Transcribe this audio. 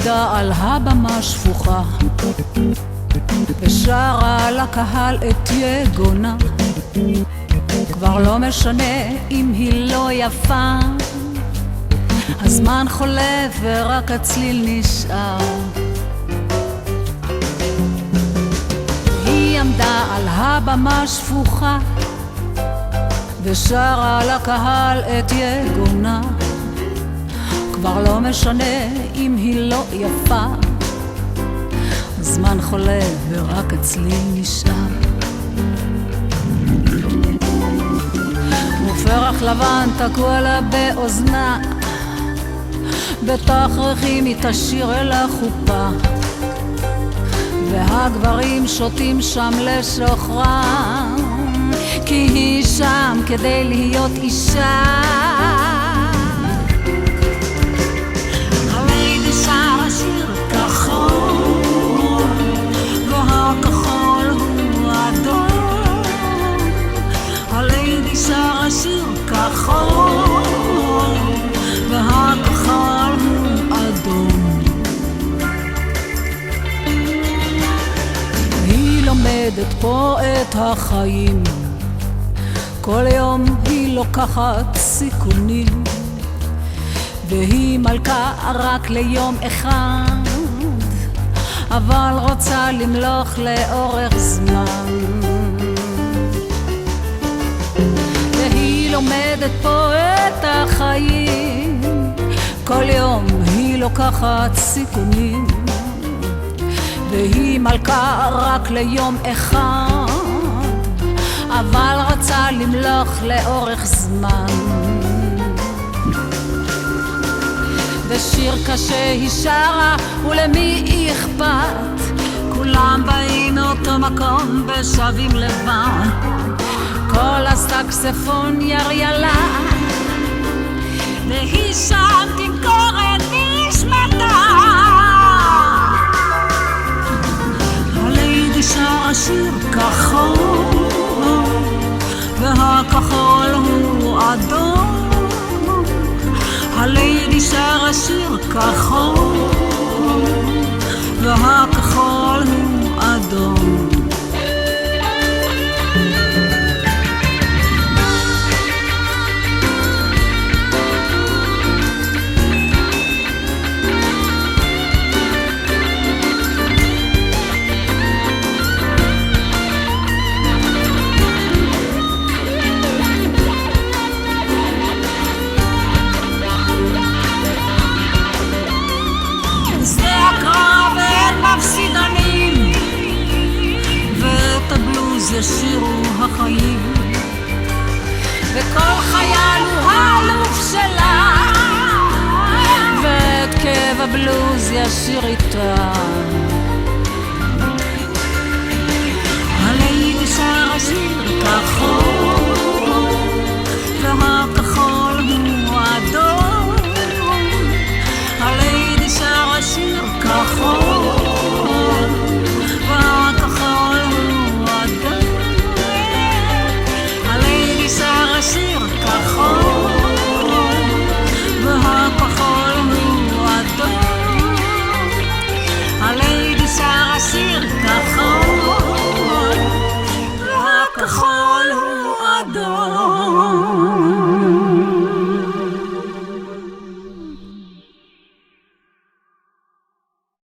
עמדה על הבמה שפוכה ושרה לקהל את יגונה. כבר לא משנה אם היא לא יפה, הזמן חולף ורק הצליל נשאר. היא עמדה על הבמה שפוכה ושרה לקהל את יגונה. כבר לא משנה אם היא לא יפה, הזמן חולף ורק הצליל נשאר. ופרח לבן תקוע לה באוזנה, בתכרכים היא תשיר אל החופה, והגברים שותים שם לשוכרם, כי היא שם כדי להיות אישה. הליידי שרה שיר כחול, והכחול הוא אדום. הליידי שרה שיר כחול, והכחול הוא אדום. היא לומדת פה את החיים, כל יום היא לוקחת סיכונים, והיא מלכה רק ליום אחד, אבל רוצה למלוך לאורך זמן. והיא לומדת פה את החיים, כל יום היא לוקחת סיכונים, והיא מלכה רק ליום אחד, אבל רוצה למלוך לאורך זמן. ושיר קשה היא שרה ולמי אכפת, כולם באים מאותו מקום ושבים לבד, כל הסקספון יריילה, והיא שם תמכור את נשמתה. הליידי שרה שיר כחול, והכחול הוא אדום. הליידי שרה שיר כחול, והכחול הוא אדום. ישירו החיים, וכל חייל הוא האלוף שלה, ואת כאב הבלוז ישיר איתה.